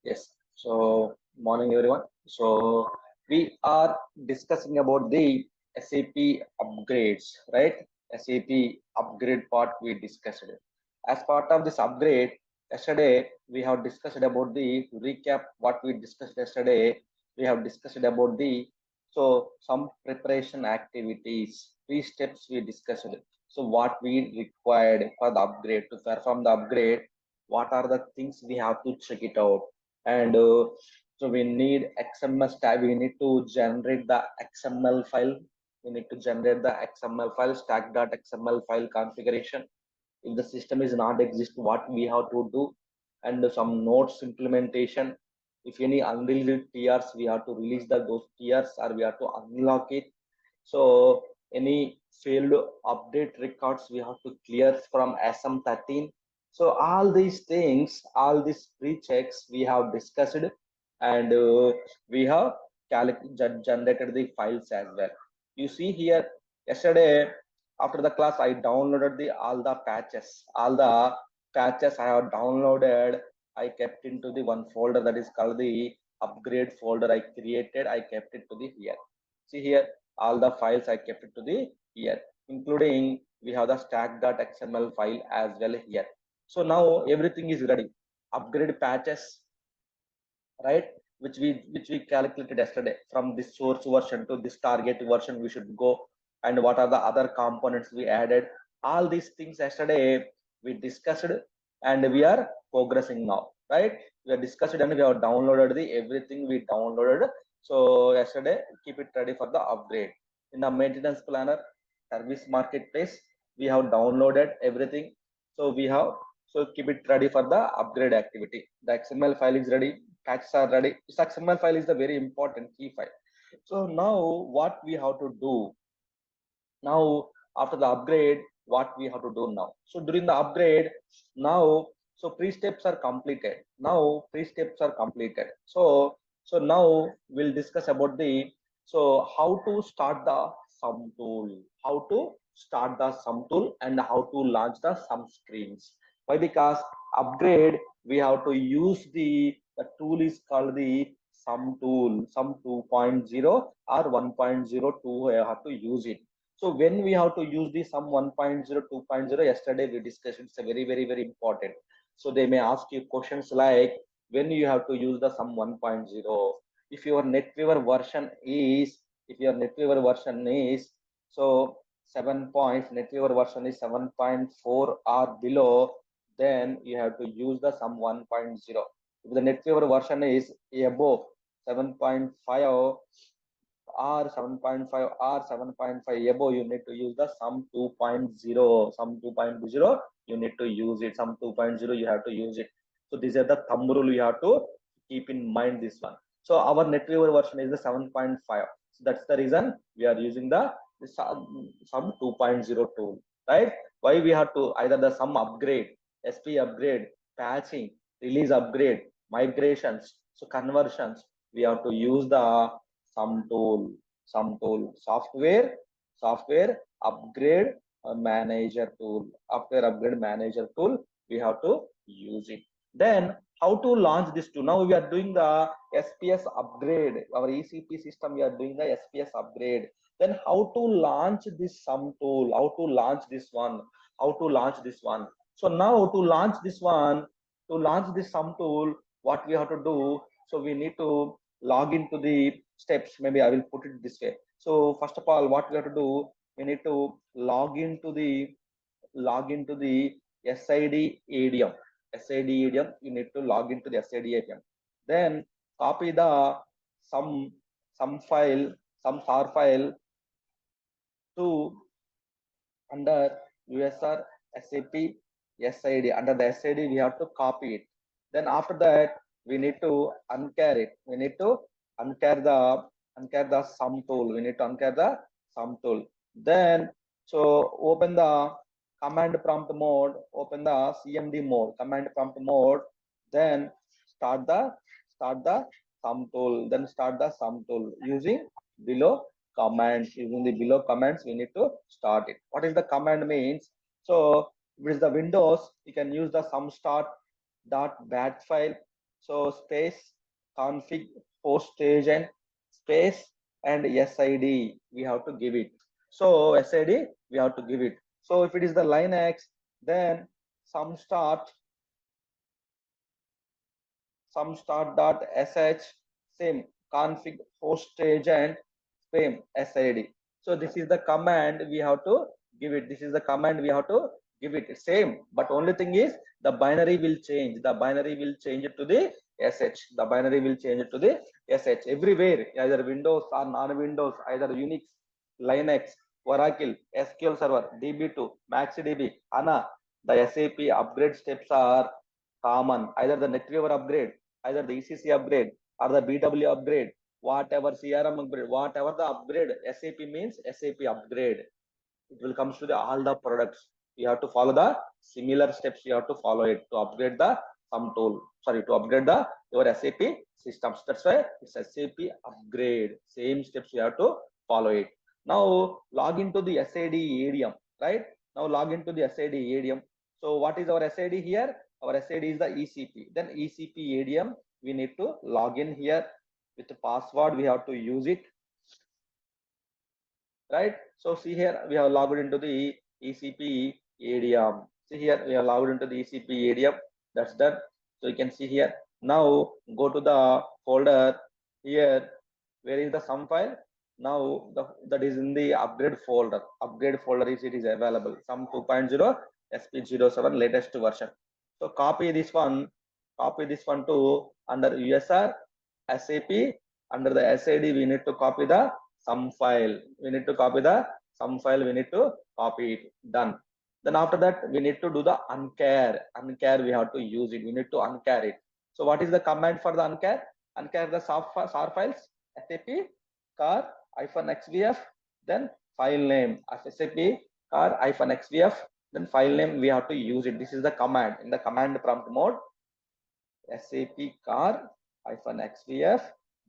Yes. So, morning everyone. So, we are discussing about the SAP upgrades, right? SAP upgrade part we discussed. As part of this upgrade, yesterday we have discussed about the recap what we discussed yesterday. We have discussed about the some preparation activities, 3 steps we discussed. So, what we required for the upgrade to perform the upgrade, what are the things we have to check it out, and so we need XML stack. We need to generate the XML file. We need to generate the XML file, stack.xml file configuration. If the system is not exist, what we have to do, and some nodes implementation. If any unreleased TRs, we have to release those TRs, or we have to unlock it. So any failed update records we have to clear from SM13. So all these things, all these pre-checks we have discussed, and we have generated the files as well. You see here, yesterday after the class I downloaded all the patches. All the patches I have downloaded, I kept into the one folder that is called the upgrade folder. I created, I kept it to the here. See here, all the files I kept it to the here, including we have the stack.xml file as well here. So now everything is ready. Upgrade patches, right? Which we calculated yesterday, from this source version to this target version we should go, and what are the other components we added. All these things yesterday we discussed, and we are progressing now, right? We are discussed and we have downloaded the everything we downloaded. So yesterday, keep it ready for the upgrade. In the maintenance planner, service marketplace, we have downloaded everything. So we have, so keep it ready for the upgrade activity. The XML file is ready, patches are ready. This XML file is the very important key file. So now what we have to do now, after the upgrade, what we have to do now? So during the upgrade, now, so pre-steps are completed. Now pre-steps are completed. So now we'll discuss about the, so how to start the sum tool, how to start the sum tool, and how to launch the sum screens. Why? Because upgrade we have to use the tool is called the sum tool, sum 2.0 or 1.02. I have to use it. So when we have to use the sum 1.0, 2.0, yesterday we discussed, it's a very important. So they may ask you questions like, when you have to use the sum 1.0, if your NetWeaver version is, so 7 points, NetWeaver version is 7.4 or below, then you have to use the sum 1.0. If the NetWeaver version is above 7.5 or 7.5 or 7.5 above, you need to use the sum 2.0. Sum 2.0, you need to use it. Sum 2.0, you have to use it. So these are the thumb rule you have to keep in mind, this one. So our NetWeaver version is the 7.5. So that's the reason we are using the sum 2.0 tool, right? Why we have to either the sum upgrade, SP upgrade, patching, release upgrade, migrations, so conversions, we have to use the sum tool, software upgrade manager tool, we have to use it. Then how to launch this tool? Now we are doing the SPS upgrade, our ECP system, we are doing the SPS upgrade. Then how to launch this sum tool, how to launch this one. So now to launch this one, to launch this sum tool, what we have to do? So we need to log into the steps. Maybe I will put it this way. So first of all, what we have to do, we need to log into the SID ADM. You need to log into the SID ADM. Then copy the some file, some far file to under USR SAP SID. Under the SID, we have to copy it. Then after that, we need to uncar it. We need to uncar the sum tool. Then so open the command prompt mode, open the CMD mode, command prompt mode. Then start the sum tool. Using below commands. Using the below commands, we need to start it. What is the command means? So if it is the Windows, you can use the sum start dot bat file. So space config host agent space and SID we have to give it. So SID we have to give it. So if it is the Linux, then some start dot sh same config host agent same SID. So this is the command we have to give it. This is the command we have to give it. Same, but only thing is the binary will change. The binary will change it to the sh. The binary will change it to the sh everywhere, either Windows or non-Windows, either Unix, Linux, Oracle, SQL Server, DB2, MaxDB, ANA. The SAP upgrade steps are common. Either the NetWeaver upgrade, either the ECC upgrade, or the BW upgrade, whatever CRM upgrade, whatever the upgrade, SAP means SAP upgrade. It will comes to the all the products. You have to follow the similar steps. You have to follow it to upgrade the some tool. Sorry, to upgrade the your SAP systems. That's why it's SAP upgrade. Same steps you have to follow it. Now log into the SID ADM. Right now log into the SID ADM. So what is our SID here? Our SID is the ECP. Then ECP ADM. We need to log in here with the password. We have to use it. Right. So see here we have logged into the ECP ADM. See here we have logged into the ECP ADM. That's done. So you can see here. Now go to the folder here. Where is the sum file? Now that is in the upgrade folder. Upgrade folder is it is available. Sum 2.0 SP07 latest version. So copy this one. Copy this one to under USR SAP. Under the SID we need to copy the sum file. We need to copy the sum file. We need to copy it. Done. Then after that we need to do the uncare. Uncare we have to use it. We need to uncare it. So what is the command for the uncare? Uncare the SAR files. SAP car -xvf. Then file name SAP car -xvf. Then file name we have to use it. This is the command in the command prompt mode. SAP car -xvf.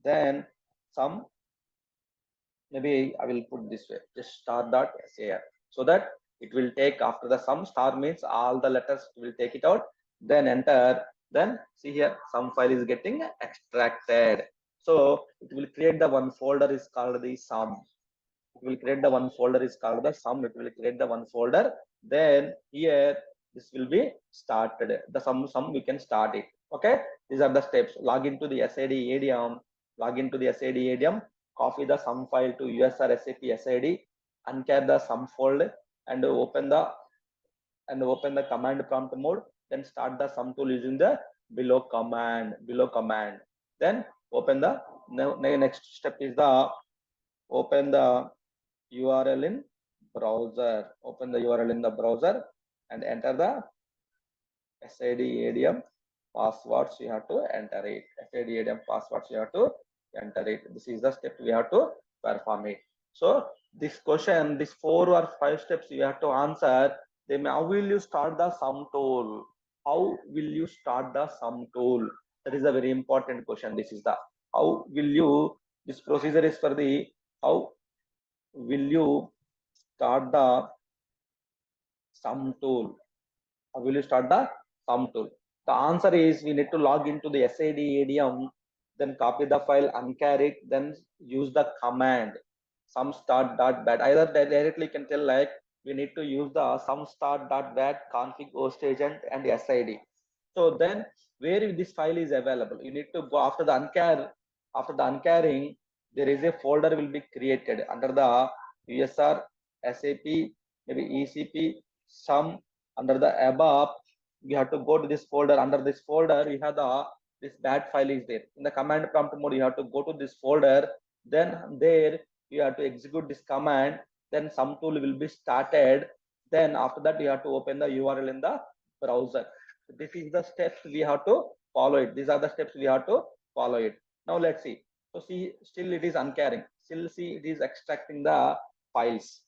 Then some. Maybe I will put this way, just star.sar, so that it will take after the sum. Star means all the letters will take it out, then enter. Then see here some file is getting extracted. So it will create the one folder is called the sum. It will create the one folder is called the sum. It will create the one folder. Then here this will be started. The sum we can start it. Okay, these are the steps. Log into the SID ADM. Log into the SID ADM. Copy the sum file to USR SAP SID, uncare the sum folder, and open the command prompt mode. Then start the sum tool using the below command. Then open the next step is the open the URL in browser. Open the URL in the browser and enter the SID ADM passwords. You have to enter it. SID ADM passwords you have to enter it. This is the step we have to perform it. So this question, this 4 or 5 steps you have to answer. Then how will you start the sum tool? How will you start the sum tool? That is a very important question. This is the how will you. This procedure is for the how will you start the sum tool? How will you start the sum tool? The answer is we need to log into the SID ADM, then copy the file, uncare it, then use the command sum start.bat. Either directly you can tell like we need to use the sum start.bat config host agent and SID. So then where this file is available, you need to go after the uncare. After the uncaring, there is a folder will be created under the USR SAP maybe ECP sum. Under the above we have to go to this folder. Under this folder you have the this bat file is there. In the command prompt mode you have to go to this folder. Then there you have to execute this command. Then sum tool will be started. Then after that you have to open the URL in the browser. This is the steps we have to follow it. These are the steps we have to follow it. Now let's see. So see, still it is uncaring. Still see it is extracting the files.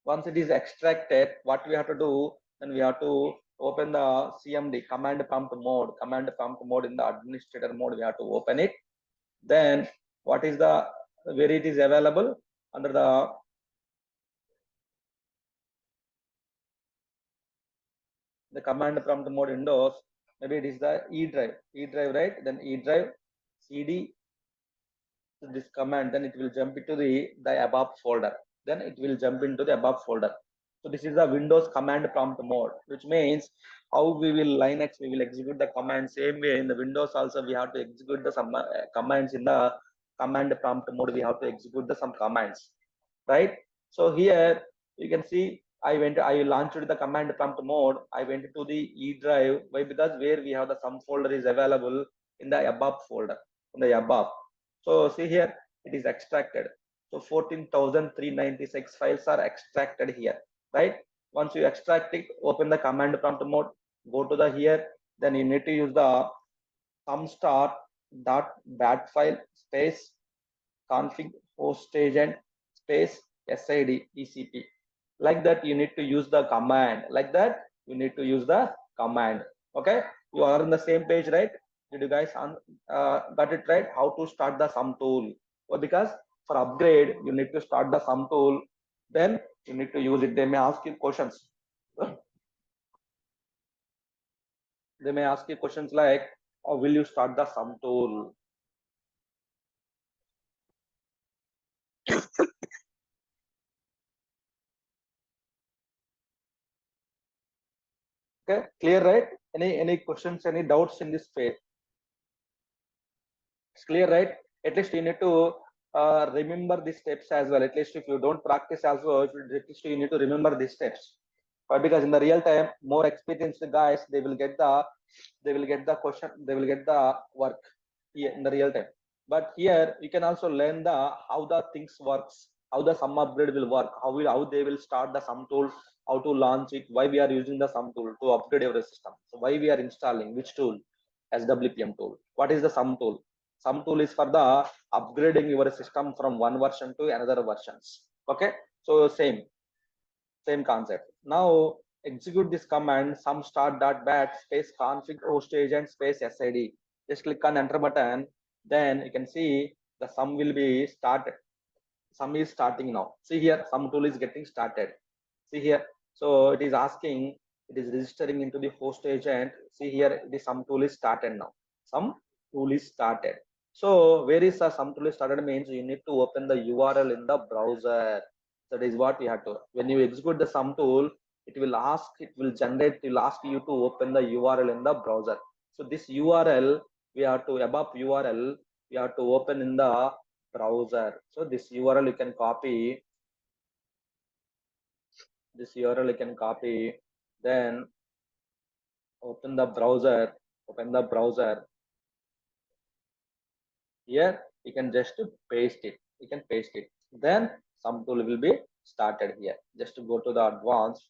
Once it is extracted, what we have to do, then we have to open the CMD command prompt mode. Command prompt mode in the administrator mode, we have to open it. Then what is the where it is available under the the command prompt mode Windows, maybe it is the E drive, right? Then E drive cd this command, then it will jump into the above folder. Then it will jump into the above folder. So this is the Windows command prompt mode, which means how we will Linux, we will execute the command same way in the Windows also. We have to execute the some commands in the command prompt mode. We have to execute the some commands, right? So here you can see I launched the command prompt mode. I went to the E drive. Why? Because where we have the some folder is available in the above folder, in the above. So see here, it is extracted. So 14,396 files are extracted here, right? Once you extract it, open the command prompt mode, go to the here, then you need to use the sumstart.bat file space config host agent space sid ecp. Like that, you need to use the command. Like that, you need to use the command. Okay, you are on the same page, right? Did you guys got it right? How to start the sum tool? Well, because for upgrade, you need to start the sum tool. Then you need to use it. They may ask you questions. They may ask you questions like, "Or will you start the sum tool?" Okay, clear, right? Any questions? Any doubts in this phase? It's clear, right? At least you need to remember these steps as well. At least if you don't practice as well, at least you need to remember these steps. But because in the real time, more experienced guys, they will get the question, they will get the work here in the real time. But here you can also learn the how the things works, how the sum upgrade will work, how they will start the sum tool, how to launch it, why we are using the sum tool to upgrade our system. So why we are installing which tool? SWPM tool. What is the sum tool? Sum tool is for the upgrading your system from one version to another versions. Okay, so same concept. Now execute this command sum start.bat space config host agent space sid. Just click on enter button. Then you can see the sum will be started. Sum is starting now. See here, sum tool is getting started. See here. So it is asking, it is registering into the host agent. See here, the sum tool is started now. Sum tool is started. So where is the sum tool is started means you need to open the URL in the browser. That is what we have to. When you execute the sum tool, it will ask, it will generate, it will ask you to open the URL in the browser. So this URL, we have to above URL, we have to open in the browser. So this URL you can copy. This URL you can copy. Then open the browser. Open the browser. Here you can just paste it. You can paste it. Then sum tool will be started here. Just to go to the advanced.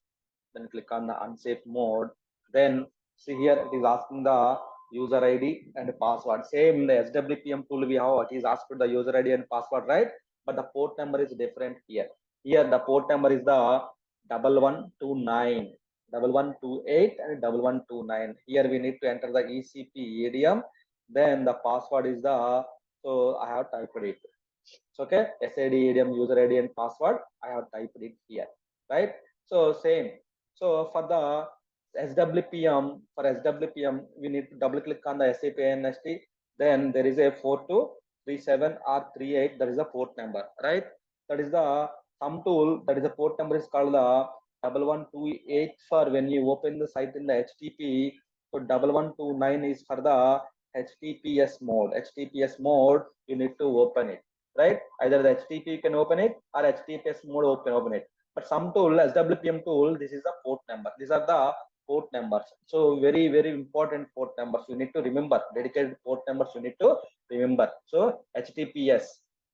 Then click on the unsafe mode. Then see here it is asking the user ID and password. Same in the SWPM tool we have. It is asked for the user ID and password, right? But the port number is different here. Here the port number is the 1129, 1128 and 1129. Here we need to enter the ECP idiom. Then the password is the, so I have typed it. So okay, SID idiom user ID and password I have typed it here, right? So same. So for the SWPM, we need to double click on the SAP NST. Then there is a 4237 or 38. That is the port number, right? That is the sum tool. That is the port number is called the 1128 for when you open the site in the HTTP. So 1129 is for the HTTPS mode. HTTPS mode, you need to open it, right? Either the HTTP you can open it or HTTPS mode open it. But some tool, SWPM tool, this is the port number. These are the port numbers. So very, very important port numbers. You need to remember. Dedicated port numbers you need to remember. So HTTPS,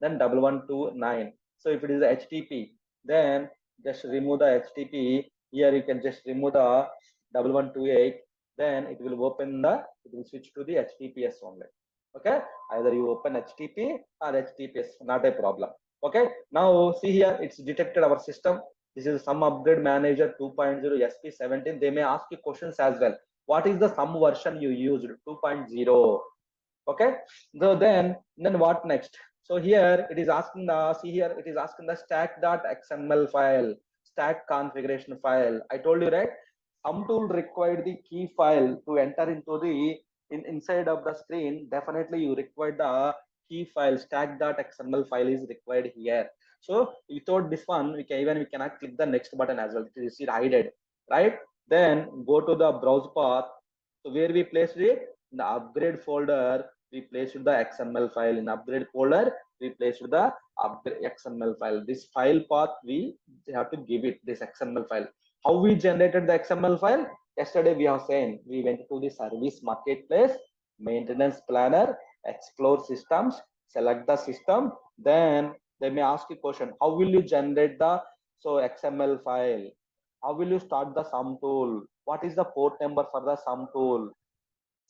then 1129. So if it is HTTP, then just remove the HTTP. Here you can just remove the 1128. Then it will open the, it will switch to the HTTPS only. Okay, either you open HTTP or HTTPS, not a problem. Okay, now see here, it's detected our system. This is sum upgrade manager 2.0 SP17. They may ask you questions as well. What is the sum version you used? 2.0. Okay, so then what next? So here it is asking the, see here it is asking the stack.xml file, stack configuration file. I told you, right? some tool required the key file to enter into the inside of the screen. Definitely you require the key file, stack.xml file is required here. So without this one, we cannot click the next button as well. It is hidden, right? Then go to the browse path. So where we placed it in the upgrade folder, we placed the XML file. In upgrade folder, we placed the upgrade XML file. This file path we have to give it this XML file. How we generated the XML file? Yesterday we have seen we went to the service marketplace, maintenance planner, explore systems, select the system. Then they may ask you question: how will you generate the XML file? How will you start the sum tool? What is the port number for the sum tool?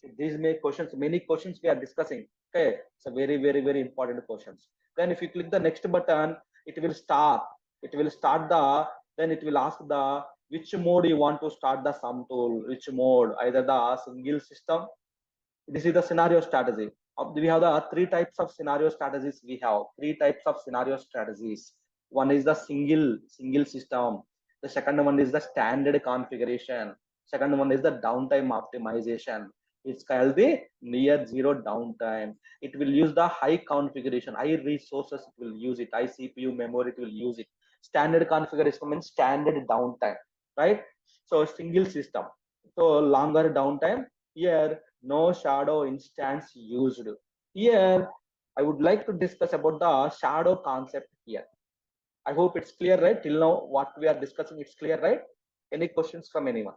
So these may questions, many questions we are discussing. Okay, so very important questions. Then if you click the next button, it will start. It will start the. Then it will ask the which mode you want to start the sum tool. Which mode? Either the single system. This is the scenario strategy. We have the three types of scenario strategies. We have three types of scenario strategies. One is the single system. The second one is the standard configuration. Second one is the downtime optimization. It's called the near zero downtime. It will use the high configuration, high resources. It will use it. High CPU memory. It will use it. Standard configuration means standard downtime, right? So single system. So longer downtime. Here no shadow instance used. Here I would like to discuss about the shadow concept here. I hope it's clear, right? Till now what we are discussing, it's clear, right? Any questions from anyone?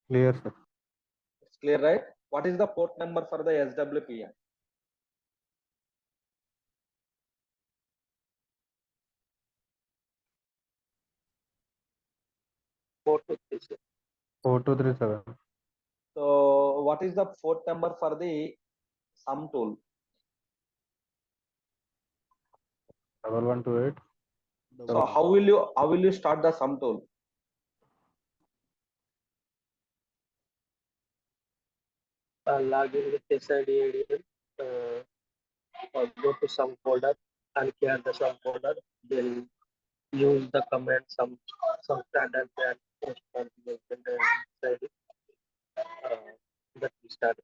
Clear, sir. It's clear, right? What is the port number for the SWPM? Four to three, sir. 4237. So what is the port number for the sum tool? 1128. So how will you start the sum tool? Log in with SID ADM, or go to some folder and clear the some folder. Then use the command some standard and post configuration SID. That we start.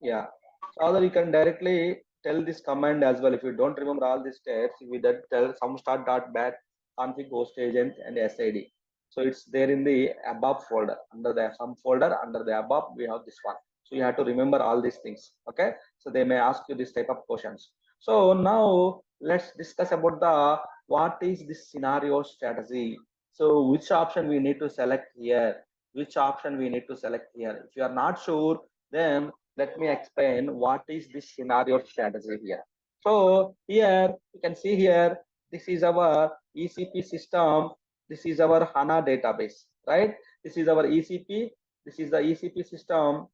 Yeah. So other you can directly tell this command as well. If you don't remember all these steps, we that tell some start dot bat config host agent and SID. So it's there in the above folder. Under the some folder under the above we have this one. So you have to remember all these things. Okay. So they may ask you this type of questions. So now let's discuss about the what is this scenario strategy. So which option we need to select here? Which option we need to select here? If you are not sure, then let me explain what is this scenario strategy here. So here you can see here, this is our ECP system. This is our HANA database, right? This is our ECP. This is the ECP system.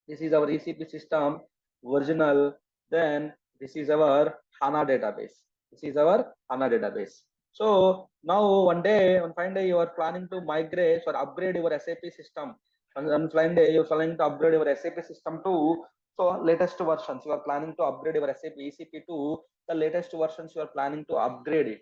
This is our ECP system original. Then this is our HANA database. This is our HANA database. So now one fine day, you are planning to migrate or upgrade your SAP system. And one fine day, you are planning to upgrade your SAP system to latest versions. You are planning to upgrade your SAP ECP to the latest versions. You are planning to upgrade it.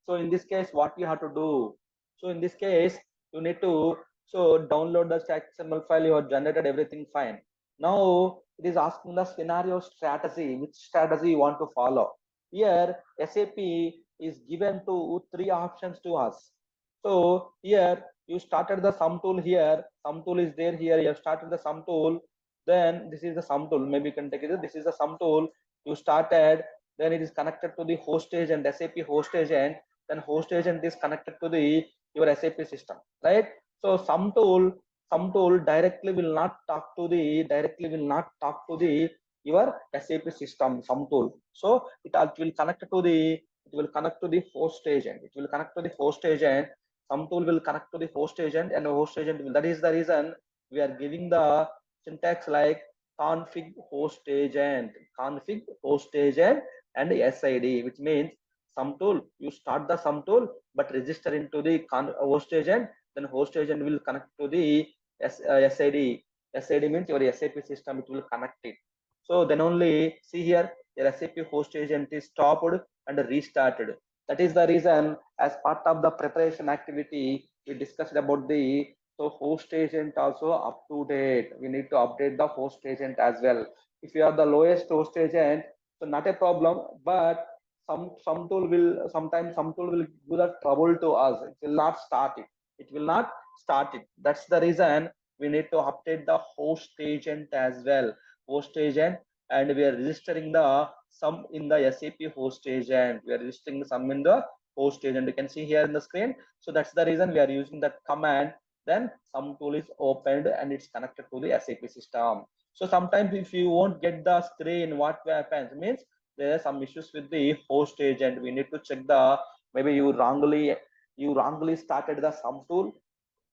So in this case, what you have to do? So in this case, you need to download the XML file. You have generated everything fine. Now it is asking the scenario strategy, which strategy you want to follow. Here SAP is given to three options to us. So here you started the sum tool here. Sum tool is there here. You have started the sum tool. Then this is the sum tool. Maybe you can take it. This is the sum tool. You started. Then it is connected to the host agent, SAP host agent. Then host agent is connected to the your SAP system, right? So sum tool directly will not talk to the your SAP system sum tool. So it will connect to the host agent. It will connect to the host agent. Sum tool will connect to the host agent, and the host agent will. That is the reason we are giving the syntax like config host agent, and SID, which means sum tool. You start the sum tool, but register into the host agent. Then host agent will connect to the SID. SID means your SAP system. It will connect it. So then only see here your SAP host agent is stopped and restarted. That is the reason, as part of the preparation activity, we discussed about the host agent also up to date. We need to update the host agent as well. If you are the lowest host agent, so not a problem, but some tool will sometimes some tool will do the trouble to us. It will not start it. It will not start it. That's the reason we need to update the host agent as well. Host agent, and we are registering the sum in the SAP host agent. We are registering the sum in the host agent. You can see here in the screen. So that's the reason we are using that command. Then some tool is opened and it's connected to the SAP system. So sometimes if you won't get the screen, what happens means there are some issues with the host agent. We need to check the, maybe you wrongly started the sum tool.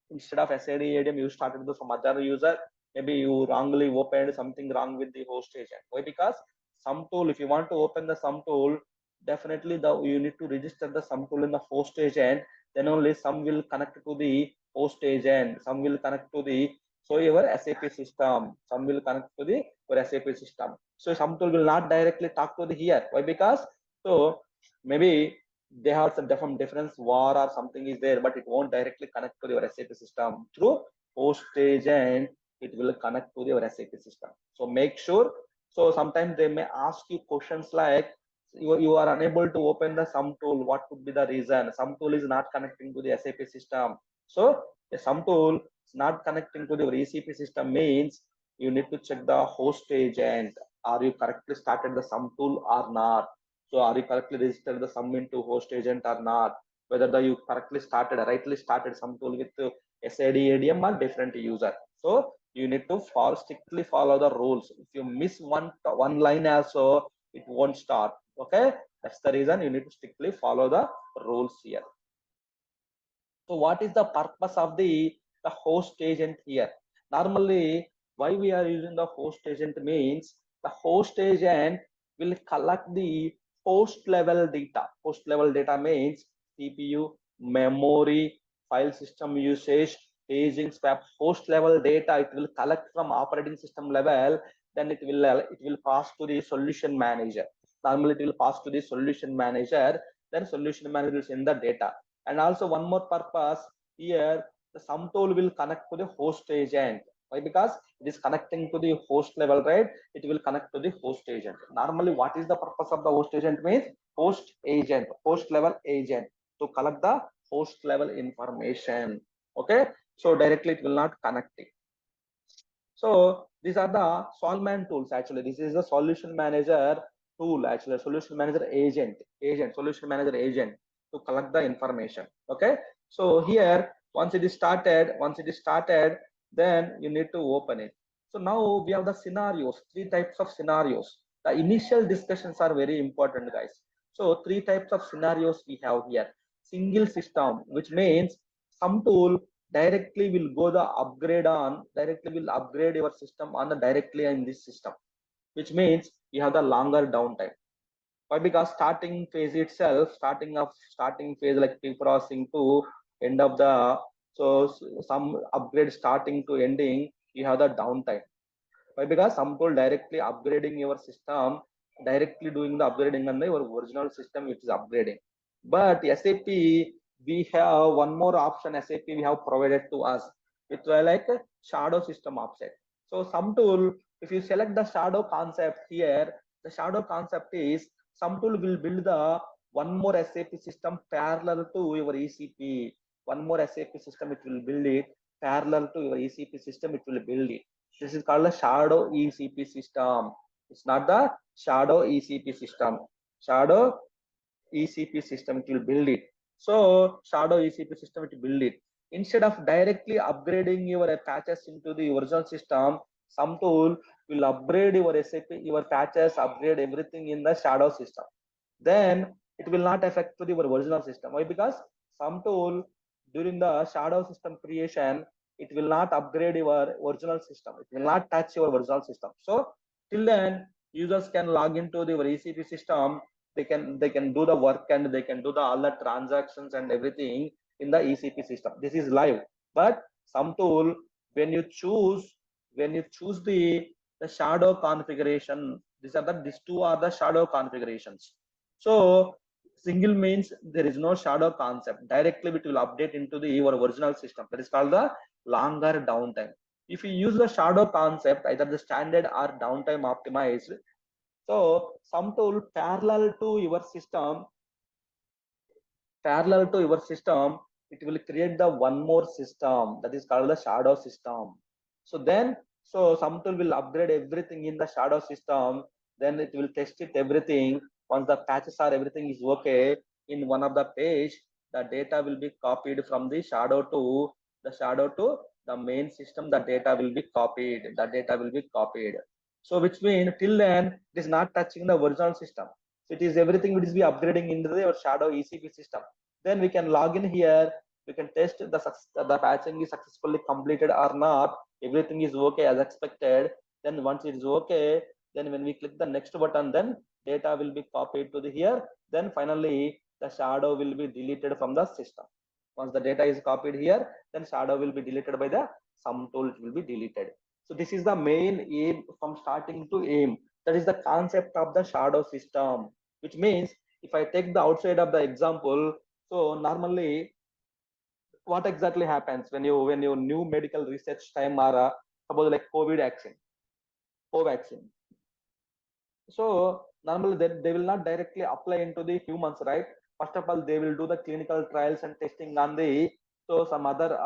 Instead of SAD ADM, you started with some other user. Maybe you wrongly opened something wrong with the host agent. Why? Because sum tool, if you want to open the sum tool, definitely you need to register the sum tool in the host agent. Then only some will connect to the host agent. Some will connect to the your SAP system. Some will connect to the your SAP system. So sum tool will not directly talk to the here. Why? Because so maybe they have some difference war or something is there, but it won't directly connect to your SAP system. Through host agent, it will connect to your SAP system. So make sure. So sometimes they may ask you questions like you are unable to open the sum tool. What could be the reason? Sum tool is not connecting to the SAP system. So the sum tool is not connecting to the ECP system means you need to check the host agent. Are you correctly started the sum tool or not? So are you correctly registered the sum into host agent or not? Whether you correctly started, rightly started sum tool with SAD ADM or different user. So you need to strictly follow the rules. If you miss one line also, it won't start. Okay, that's the reason you need to strictly follow the rules here. So what is the purpose of the host agent here? Normally, why we are using the host agent means the host agent will collect the host level data. Host level data means CPU, memory, file system usage, paging, swap, host level data. It will collect from operating system level. Then it will pass to the solution manager. Normally, it will pass to the solution manager. Then solution manager will send the data. And also one more purpose here, the sum tool will connect to the host agent. Why? Because it is connecting to the host level, right? It will connect to the host agent. Normally, what is the purpose of the host agent means? Host agent, host level agent, to collect the host level information. Okay, so directly it will not connect it. So these are the Solman tools. Actually, this is the solution manager tool. Actually, solution manager agent, solution manager agent to collect the information. Okay. So here, once it is started, then you need to open it. So now we have the scenarios, 3 types of scenarios. The initial discussions are very important, guys. So 3 types of scenarios we have here. Single system, which means some tool directly will go the upgrade on, directly will upgrade your system on the directly in this system, which means you have the longer downtime. Why? Because starting phase itself, starting phase like pre-processing to end of the, so some upgrade starting to ending, you have the downtime. Why? Because some tool directly upgrading your system, directly doing the upgrading on your original system, which is upgrading. But SAP, we have one more option. SAP we have provided to us, which is like a shadow system offset. So some tool, if you select the shadow concept here, the shadow concept is some tool will build the one more SAP system parallel to your ECP. One more SAP system it will build it parallel to your ECP system. It will build it. This is called a shadow ECP system. It's not the shadow ECP system. Shadow ECP system, it will build it. So shadow ECP system, it will build it. Instead of directly upgrading your patches into the original system, some tool will upgrade your SAP, your patches, upgrade everything in the shadow system. Then it will not affect to the original system. Why? Because some tool during the shadow system creation, it will not upgrade your original system. It will not touch your original system. So till then, users can log into the ECP system. They can do the work and they can do the all the transactions and everything in the ECP system. This is live. But some tool, when you choose the the shadow configuration. These two are the shadow configurations. So single means there is no shadow concept. Directly it will update into your original system. That is called the longer downtime. If you use the shadow concept, either the standard or downtime optimized, so some tool parallel to your system, it will create the one more system that is called the shadow system. So then, so some tool will upgrade everything in the shadow system, then it will test it everything. Once the patches are everything is okay in one of the page, the data will be copied from the shadow to the main system. The data will be copied. So which means till then it is not touching the original system. So it is everything will be upgrading into your shadow ECP system. Then we can log in here. We can test the patching is successfully completed or not. Everything is okay as expected. Then once it is okay, then when we click the next button, then data will be copied to the here. Then finally the shadow will be deleted from the system. Once the data is copied here, then shadow will be deleted by the sum tool. It will be deleted. So this is the main aim from starting to aim. That is the concept of the shadow system, which means if I take the outside of the example, so normally what exactly happens when you new medical research time or suppose like Covaxin. So normally they will not directly apply into the humans, right? First of all, they will do the clinical trials and testing on the, so some other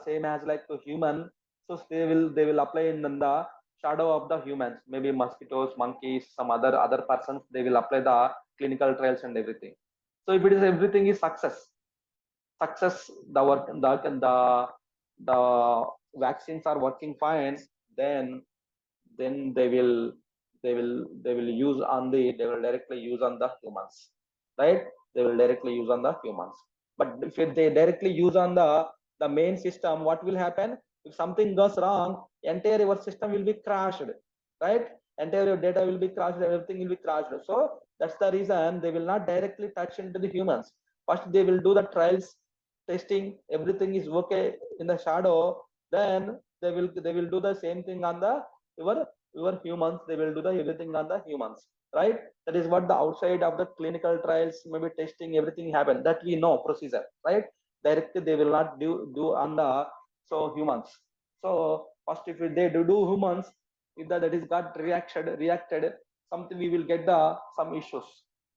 same as like the human. So they will apply in the shadow of the humans, maybe mosquitoes, monkeys, some other persons. They will apply the clinical trials and everything. So if it is everything is success, the work, the vaccines are working fine, then they will use on the, they will directly use on the humans, right? They will directly use on the humans. But if they directly use on the main system, what will happen if something goes wrong? Entire your system will be crashed, right? Entire your data will be crashed, everything will be crashed. So that's the reason they will not directly touch into the humans. First they will do the trials, testing, everything is okay in the shadow, then they will do the same thing on the your humans. They will do the everything on the humans, right? That is what the outside of the clinical trials, maybe testing, everything happen, that we know procedure, right? Directly they will not do on the so humans. So first if they do humans, if that is got reacted something, we will get the some issues,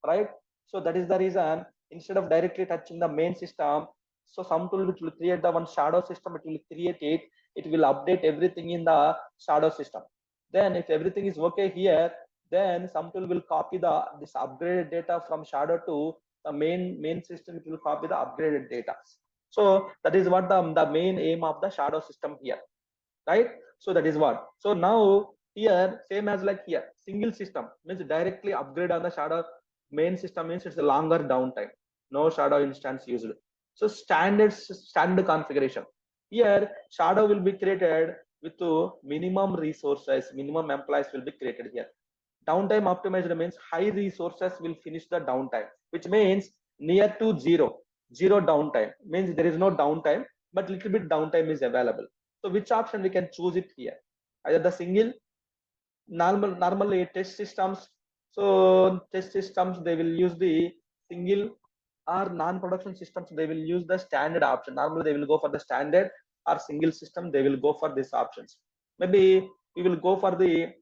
right? So that is the reason instead of directly touching the main system, so some tool which will create the one shadow system, it will create it, it will update everything in the shadow system. Then if everything is okay here, then some tool will copy this upgraded data from shadow to the main system. It will copy the upgraded data. So that is what the main aim of the shadow system here, right? So that is what. So now here same as like here, single system means directly upgrade on the shadow main system, means it's a longer downtime, no shadow instance used. So standard configuration here, shadow will be created with minimum resources, minimum employees will be created here. Downtime optimized means high resources will finish the downtime, which means near to zero downtime, means there is no downtime but little bit downtime is available. So which option we can choose it here? Either the single, normally test systems, so test systems they will use the single, or non-production systems they will use the standard option. Normally they will go for the standard, or single system they will go for these options. Maybe we will go for the,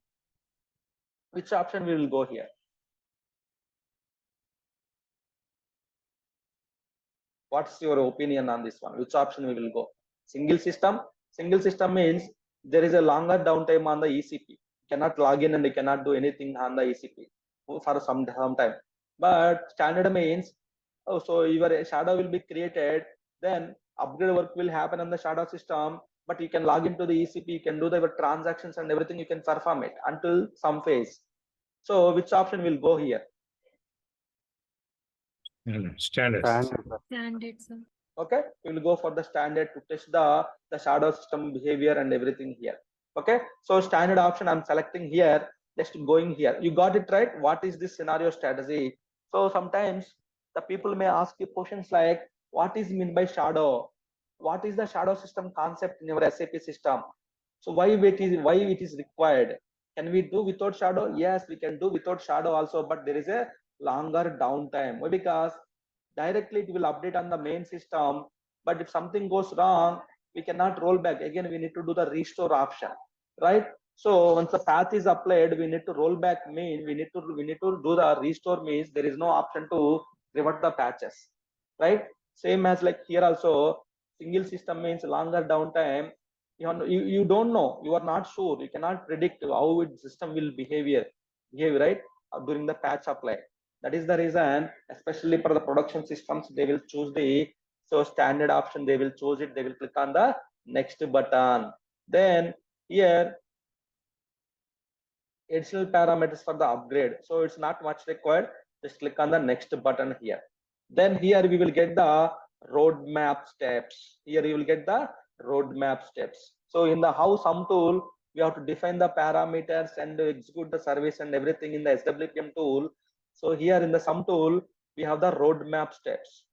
which option we will go here? What's your opinion on this one? Which option we will go? Single system. Single system means there is a longer downtime on the ECP. You cannot log in and you cannot do anything on the ECP for some time. But standard means, oh, so your shadow will be created, then upgrade work will happen on the shadow system, but you can log into the ECP, you can do the transactions and everything, you can perform it until some phase. So which option will go here? Standard. Standard, sir. Okay, we will go for the standard to test the shadow system behavior and everything here. Okay, so standard option I'm selecting here, just going here. You got it right. What is this scenario strategy? So sometimes the people may ask you questions like, what is mean by shadow? What is the shadow system concept in your SAP system? So why it is required? Can we do without shadow? Yes, we can do without shadow also, but there is a longer downtime. Why? Because directly it will update on the main system, but if something goes wrong, we cannot roll back. Again, we need to do the restore option, right? So once the path is applied, we need to roll back mean we need to do the restore means there is no option to revert the patches, right? Same as like here also, single system means longer downtime. You don't know, you are not sure, you cannot predict how its system will behave, right? During the patch apply. That is the reason, especially for the production systems, they will choose the standard option. They will choose it. They will click on the next button. Then here additional parameters for the upgrade. So it's not much required. Just click on the next button here. Then here we will get the roadmap steps. Here you will get the roadmap steps. So in the how sum tool, we have to define the parameters and execute the service and everything in the SWPM tool. So here in the sum tool, we have the roadmap steps,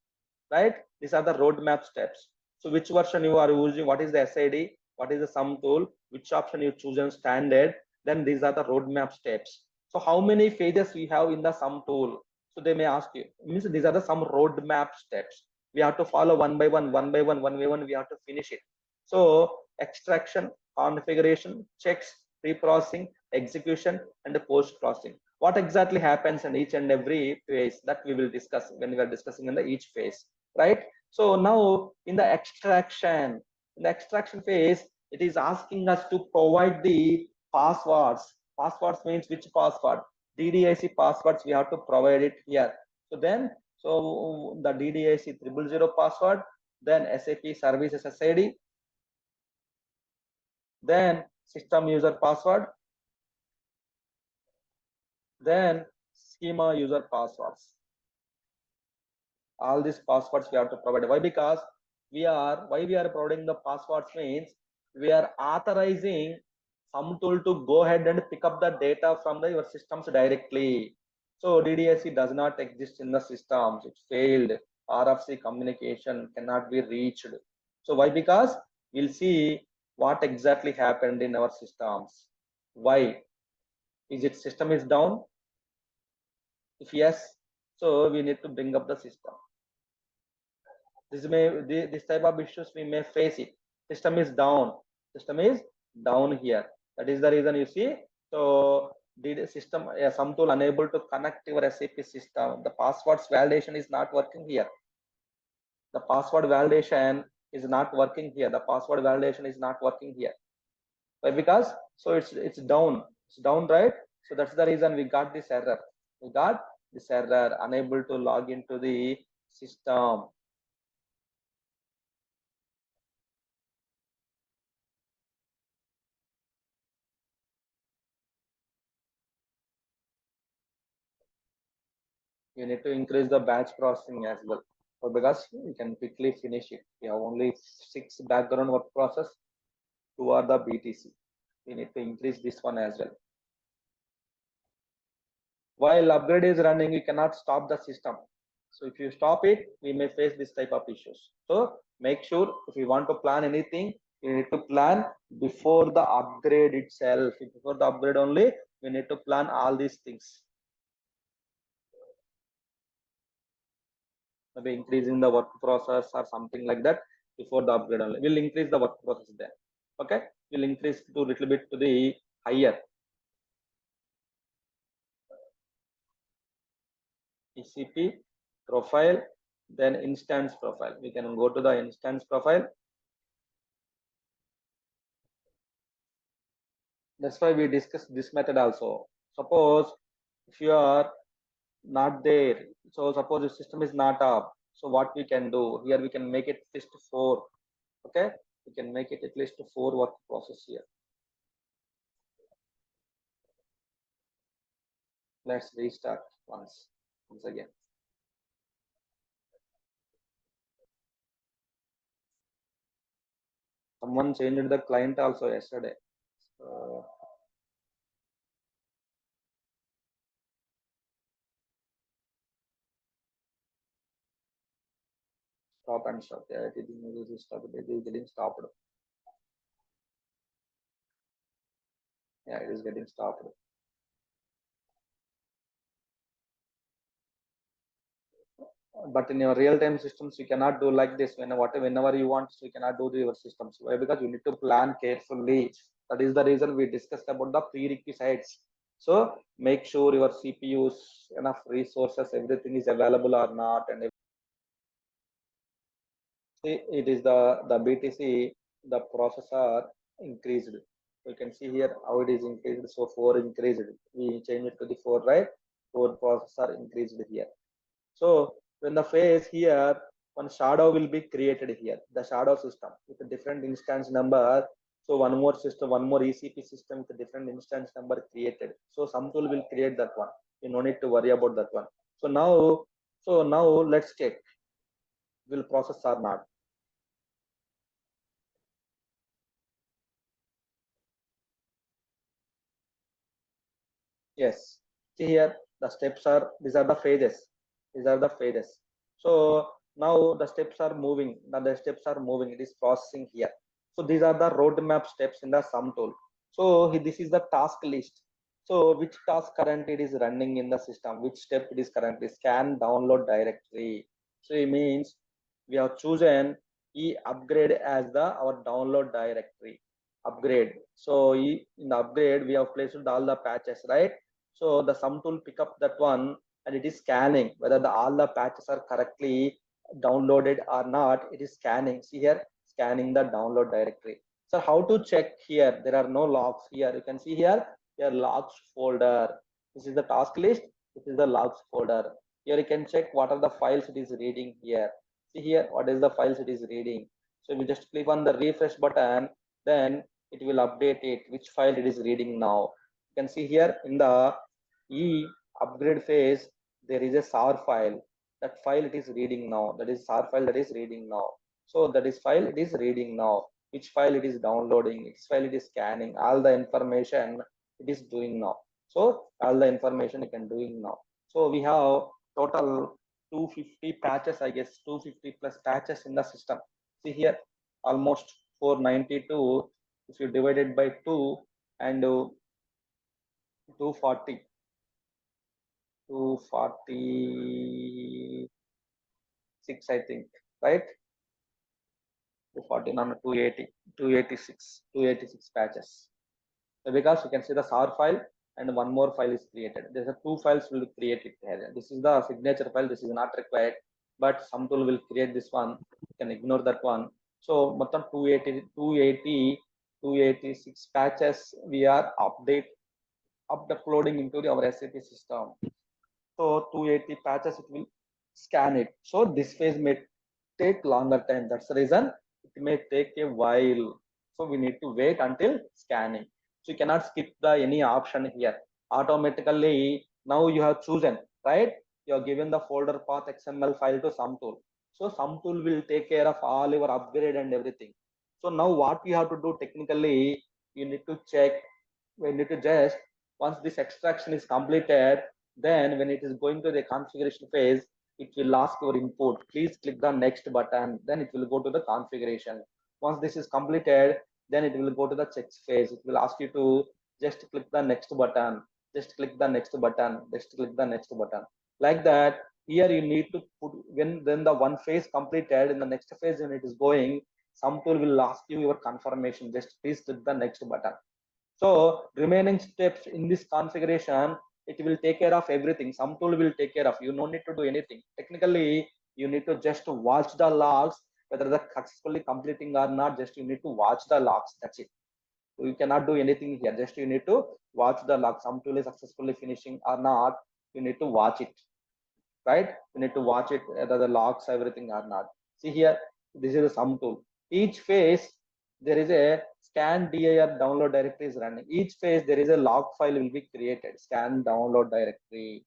right? These are the roadmap steps. So which version you are using, what is the SID, what is the sum tool, which option you choose in standard, then these are the roadmap steps. So how many phases we have in the sum tool? So they may ask you, means these are the some roadmap steps. We have to follow one by one, one by one, one by one, we have to finish it. So extraction, configuration, checks, pre-processing, execution, and the post-processing. What exactly happens in each and every phase, that we will discuss when we are discussing in the each phase, right? So now in the extraction phase, it is asking us to provide the passwords. Passwords means which password? DDIC passwords we have to provide it here. So then, so the DDIC 000 password, then SAP services SID, then system user password, then schema user passwords. All these passwords we have to provide. Why? Because why we are providing the passwords means we are authorizing some tool to go ahead and pick up the data from your systems directly. So DDSC does not exist in the systems. It failed. RFC communication cannot be reached. So why? Because we'll see what exactly happened in our systems. Why? Is it system is down? If yes, so we need to bring up the system. This type of issues we may face it. System is down here. That is the reason you see. So the system some tool unable to connect your SAP system. The passwords validation is not working here. The password validation is not working here. The password validation is not working here. Why? Because so it's down. It's down, right? So that's the reason we got this error. We got this error, unable to log into the system. You need to increase the batch processing as well. So because you can quickly finish it. You have only 6 background work process, 2 are the BTC. We need to increase this one as well. While upgrade is running, you cannot stop the system. So if you stop it, we may face this type of issues. So make sure if you want to plan anything, you need to plan before the upgrade itself. Before the upgrade only, we need to plan all these things. Maybe increasing the work process or something like that before the upgrade only. We'll increase the work process there. Okay, we'll increase to a little bit to the higher. ECP profile, then instance profile. We can go to the instance profile. That's why we discussed this method also. Suppose if you are not there, so suppose the system is not up, so what we can do here, we can make it at least 4. Okay, we can make it at least 4 work process here. Let's restart once again. Someone changed the client also yesterday. So stop and stop. Yeah, it is stop. It is getting stopped. Yeah, it is getting stopped. But in your real-time systems, you cannot do like this. Whenever you want, so you cannot do your systems. Why? Because you need to plan carefully. That is the reason we discussed about the prerequisites. So make sure your CPUs, enough resources, everything is available or not. And it is the BTC, the processor increased. You can see here how it is increased. So 4 increased. We change it to the 4, right? 4 processor increased here. So when the phase here, one shadow will be created here, the shadow system with a different instance number. So one more system, one more ECP system with a different instance number created. So some tool will create that one. You no need to worry about that one. So now let's check will process or not. Yes. See here, the steps are, these are the phases. These are the phases. So now the steps are moving. Now the steps are moving. It is processing here. So these are the roadmap steps in the sum tool. So this is the task list. So which task currently it is running in the system? Which step it is currently? Scan download directory. So it means we have chosen E upgrade as the our download directory. Upgrade. So in the upgrade we have placed all the patches, right? So the sum tool pick up that one and it is scanning whether all the patches are correctly downloaded or not. It is scanning. See here, scanning the download directory. So how to check here? There are no logs here. You can see here, logs folder. This is the task list. This is the logs folder. Here you can check what are the files it is reading here. See here, what is the files it is reading. So we just click on the refresh button, then it will update it which file it is reading now. You can see here in the E upgrade phase, there is a SAR file. That file it is reading now. That is SAR file that is reading now. So that is file it is reading now. Which file it is downloading, which file it is scanning, all the information it is doing now. So all the information it can doing now. So we have total 250 patches, I guess 250 plus patches in the system. See here, almost 492. If you divide it by 2 and 240, 246, I think, right? 240, no, 280, 286 patches. So because you can see the SAR file and one more file is created. There's a 2 files will create it here. This is the signature file. This is not required, but some tool will create this one. You can ignore that one. So, 286 patches we are uploading into our SAP system. So 280 patches it will scan it. So this phase may take longer time. That's the reason it may take a while. So we need to wait until scanning. So you cannot skip the any option here. Automatically now you have chosen, right? You have given the folder path XML file to some tool. So some tool will take care of all your upgrade and everything. So now what you have to do technically, you need to check. We need to just once this extraction is completed, then when it is going to the configuration phase, it will ask your input. Please click the next button. Then it will go to the configuration. Once this is completed, then it will go to the checks phase. It will ask you to just click the next button. Just click the next button. Just click the next button. Like that. Here you need to put when then the one phase completed. In the next phase when it is going, some tool will ask you your confirmation. Just please click the next button. So remaining steps in this configuration, it will take care of everything. Some tool will take care of. You no need to do anything. Technically, you need to just watch the logs, whether they're successfully completing or not. Just you need to watch the logs. That's it. You cannot do anything here. Just you need to watch the logs. Some tool is successfully finishing or not. You need to watch it, right? You need to watch it whether the logs everything or not. See here, this is a sum tool. Each phase there is a scan dir download directory is running. Each phase there is a log file will be created. Scan download directory.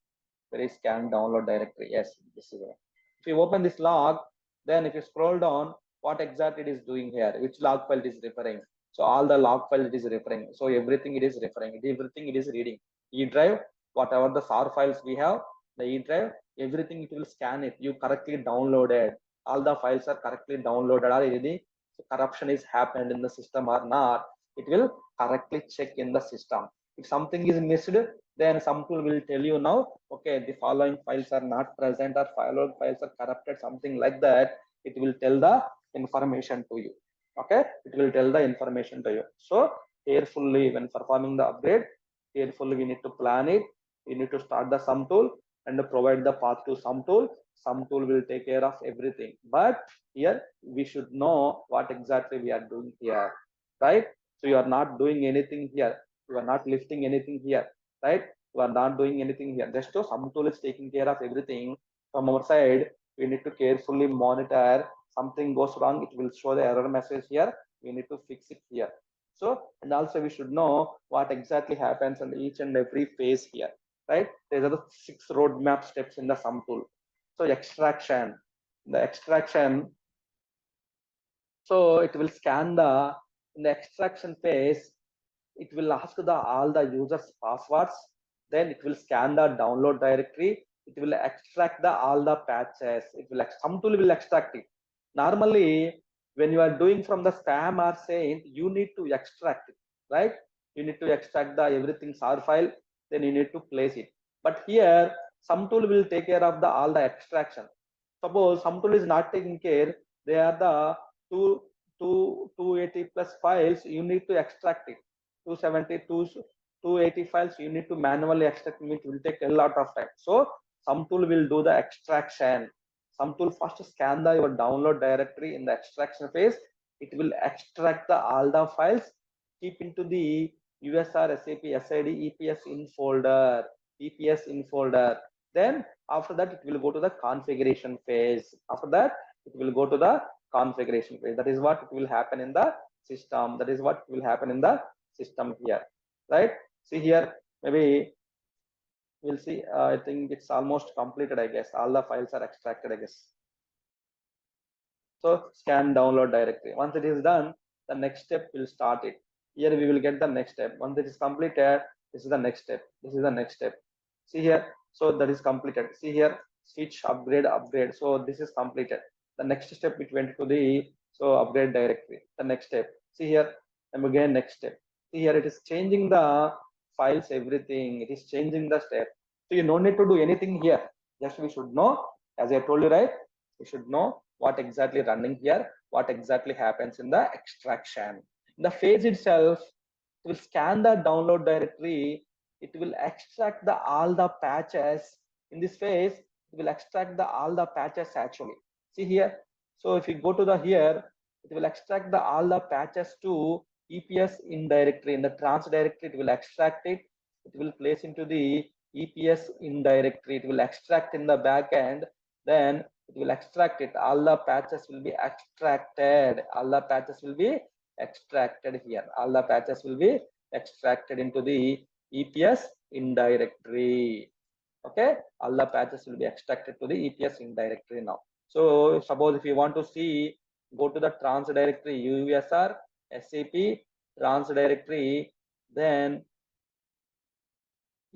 There is scan download directory. Yes, this is it. If you open this log, then if you scroll down, what exactly it is doing here? Which log file it is referring? So all the log file it is referring. So everything it is referring. Everything it is reading. E drive, whatever the SAR files we have, the E drive, everything it will scan it. You correctly downloaded. All the files are correctly downloaded or any corruption is happened in the system or not. it will correctly check in the system. If something is missed, then some tool will tell you now, okay, the following files are not present or following files are corrupted, something like that. It will tell the information to you. Okay, it will tell the information to you. So carefully when performing the upgrade, carefully we need to plan it. We need to start the sum tool and provide the path to sum tool. Sum tool will take care of everything. But here we should know what exactly we are doing here, right? So you are not doing anything here. You are not lifting anything here, right? You are not doing anything here. Just so sum tool is taking care of everything. From our side, we need to carefully monitor. Something goes wrong, it will show the error message here. We need to fix it here. So, and also we should know what exactly happens on each and every phase here, right? These are the 6 roadmap steps in the sum tool. So extraction, the extraction. So it will scan the, in the extraction phase, it will ask the all the users passwords. Then it will scan the download directory. It will extract the all the patches. It will, some tool will extract it. Normally, when you are doing from the spam or saint, you need to extract it, right? You need to extract the everything SAR file, then you need to place it. But here, some tool will take care of the all the extraction. Suppose some tool is not taking care, they are the 280 plus files, you need to extract it. 270, 280 files, you need to manually extract, it will take a lot of time. So some tool will do the extraction. Some tool first scan the your download directory in the extraction phase. It will extract the all the files, keep into the USR SAP SID EPS in folder, EPS in folder. Then after that, it will go to the configuration phase. After that, it will go to the configuration phase. That is what it will happen in the system. That is what will happen in the system here, right? See here, maybe we'll see. I think it's almost completed, I guess. All the files are extracted, I guess. So scan download directory. Once it is done, the next step will start it. Here we will get the next step. Once it is completed, this is the next step. This is the next step. See here. So that is completed. See here, switch, upgrade, upgrade. So this is completed. The next step it went to the upgrade directory. The next step. See here, and again next step. See here, it is changing the files, everything. It is changing the step. So you don't need to do anything here. Just we should know, as I told you, right? We should know what exactly running here, what exactly happens in the extraction. In the phase itself, it will scan the download directory. It will extract the all the patches. In this phase, it will extract the all the patches actually. See here. So if you go to the here, it will extract the all the patches to EPS in directory. In the trans directory, it will extract it. It will place into the EPS in directory. It will extract in the back end. Then it will extract it. All the patches will be extracted. All the patches will be extracted here. All the patches will be extracted into the EPS in directory. Okay, all the patches will be extracted to the EPS in directory now. So suppose if you want to see, go to the trans directory, USR SAP trans directory, then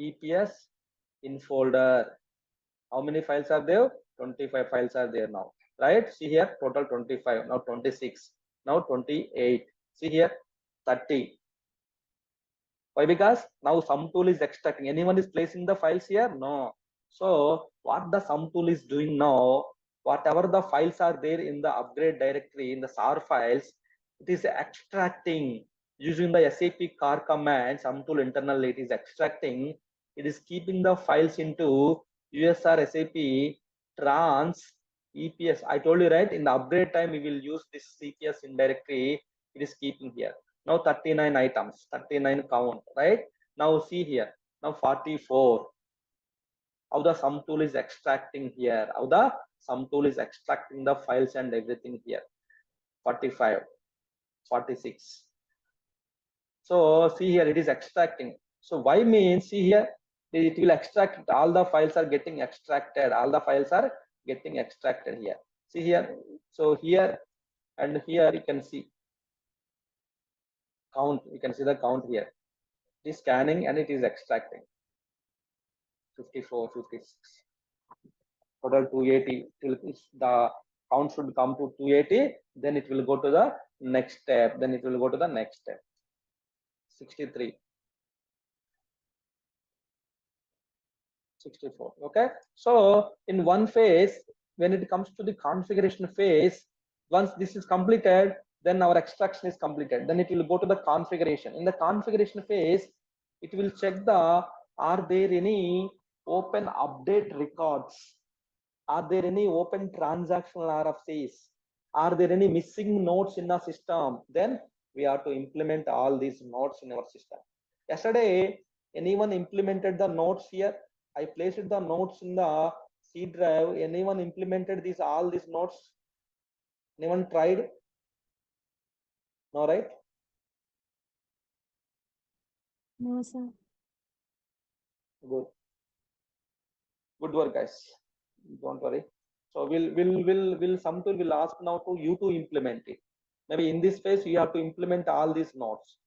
EPS in folder. How many files are there? 25 files are there now, right? See here, total 25, now 26, now 28. See here, 30. Why? Because now sum tool is extracting. Anyone is placing the files here? No. So what the sum tool is doing now, whatever the files are there in the upgrade directory, in the SAR files, it is extracting using the SAP car command. Sum tool internally it is extracting. It is keeping the files into USR SAP trans EPS. I told you, right? In the upgrade time, we will use this CPS in directory. It is keeping here. Now 39 items, 39 count, right? Now see here, now 44. How the sum tool is extracting here, how the sum tool is extracting the files and everything here. 45, 46. So see here, it is extracting. So why means, see here, it will extract, all the files are getting extracted, all the files are getting extracted here. See here, so here and here you can see count, you can see the count here. It is scanning and it is extracting. 54, 56, total 280. The count should come to 280, then it will go to the next step. Then it will go to the next step. 63, 64. Okay. So in one phase, when it comes to the configuration phase, once this is completed, then our extraction is completed. Then it will go to the configuration. In the configuration phase, it will check the, are there any open update records? Are there any open transactional RFCs? Are there any missing nodes in the system? Then we have to implement all these nodes in our system. Yesterday, anyone implemented the nodes here? I placed the nodes in the C drive. Anyone implemented these, all these nodes? Anyone tried? No, right? No, sir. Good. Good work, guys. Don't worry. So will Samtul will ask now to you to implement it. Maybe in this phase you have to implement all these nodes.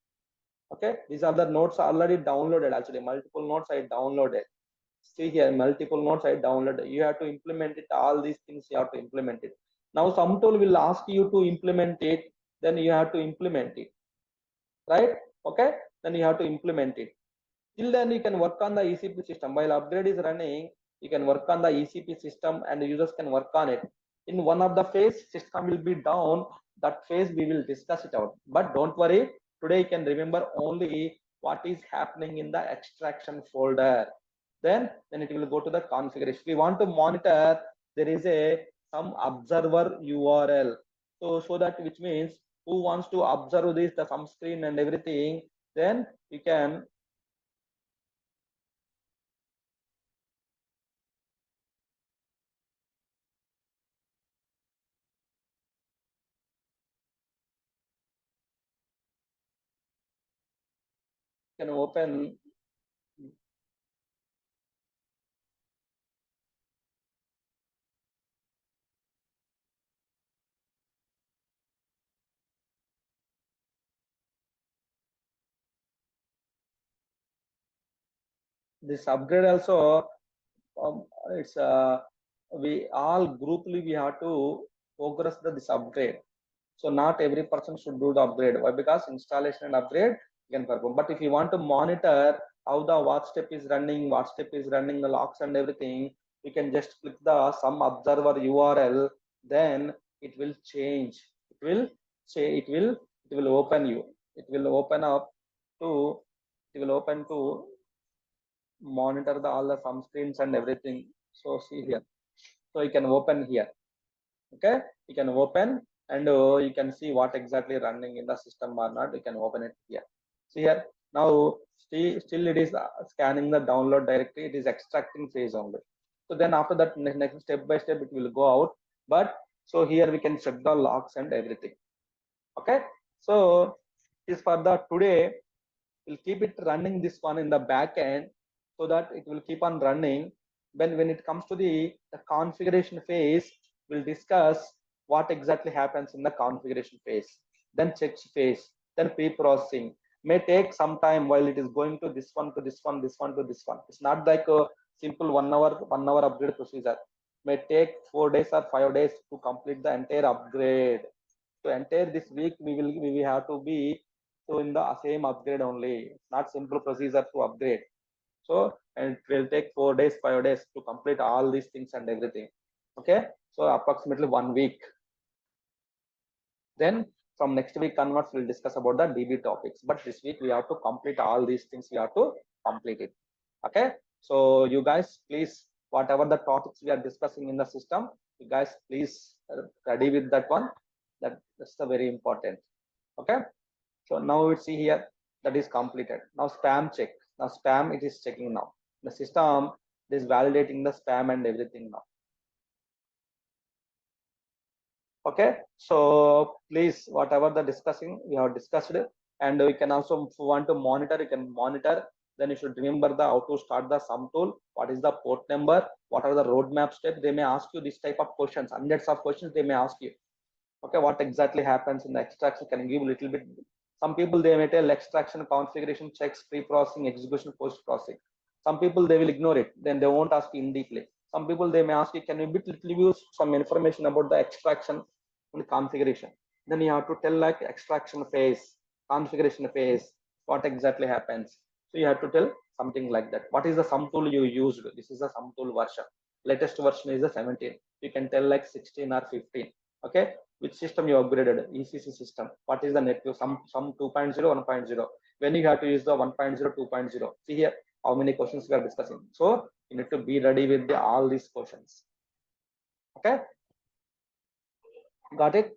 Okay, these are the nodes already downloaded. Actually, multiple nodes I downloaded. See here, multiple nodes I downloaded. You have to implement it. All these things you have to implement it. Now some tool will ask you to implement it. Then you have to implement it. Right? Okay. Then you have to implement it. Till then you can work on the ECP system. While upgrade is running, you can work on the ECP system and the users can work on it. In one of the phase, system will be down. That phase we will discuss it out. But don't worry. Today you can remember only what is happening in the extraction folder. Then it will go to the configuration. If we want to monitor, there is some observer URL. So that which means who wants to observe this, the some screen and everything, then you can open this upgrade also. It's we all grouply we have to progress this upgrade. So not every person should do the upgrade. Why? Because installation and upgrade can perform. But if you want to monitor how the what step is running, the locks and everything, you can just click the some observer URL. Then it will change. It will say it will open you. It will open up to. It will open to monitor the all the some screens and everything. So see here. So you can open here. Okay, you can open and you can see what exactly running in the system or not. You can open it here. See here. Now still it is scanning the download directory. It is extracting phase only. So then after that next step by step it will go out. But so here we can check the logs and everything. Okay. So this for the today. We'll keep it running this one in the back end so that it will keep on running. When it comes to the configuration phase, we'll discuss what exactly happens in the configuration phase, then check phase, then pre-processing. May take some time while it is going to this one to this one, this one to this one. It's not like a simple 1 hour upgrade procedure. May take 4 days or 5 days to complete the entire upgrade. So entire this week we have to be so in the same upgrade only. It's not simple procedure to upgrade. So and it will take 4 days, 5 days to complete all these things and everything. Okay, so approximately 1 week. Then from next week onwards we'll discuss about the DB topics. But this week we have to complete all these things. We have to complete it. Okay, so you guys please whatever the topics we are discussing in the system, you guys please ready with that one. That's the very important. Okay. So now we see here that is completed. Now spam check. Now spam it is checking now. The system is validating the spam and everything now. Okay. So please whatever the discussing we have discussed it, and we can also if you want to monitor, you can monitor. Then you should remember the how to start the sum tool. What is the port number? What are the roadmap steps? They may ask you this type of questions. Hundreds of questions they may ask you. Okay, what exactly happens in the extraction? Can give a little bit. Some people they may tell extraction, configuration checks, pre-processing, execution, post-processing. Some people they will ignore it. Then they won't ask in deeply. Some people they may ask you, can you use some information about the extraction and configuration? Then you have to tell like extraction phase, configuration phase, what exactly happens? So you have to tell something like that. What is the sum tool you used? This is the sum tool version. Latest version is the 17. You can tell like 16 or 15. Okay, which system you upgraded? ECC system. What is the network? Some 2.0, 1.0. When you have to use the 1.0, 2.0. See here how many questions we are discussing. So you need to be ready with all these questions. Okay, got it?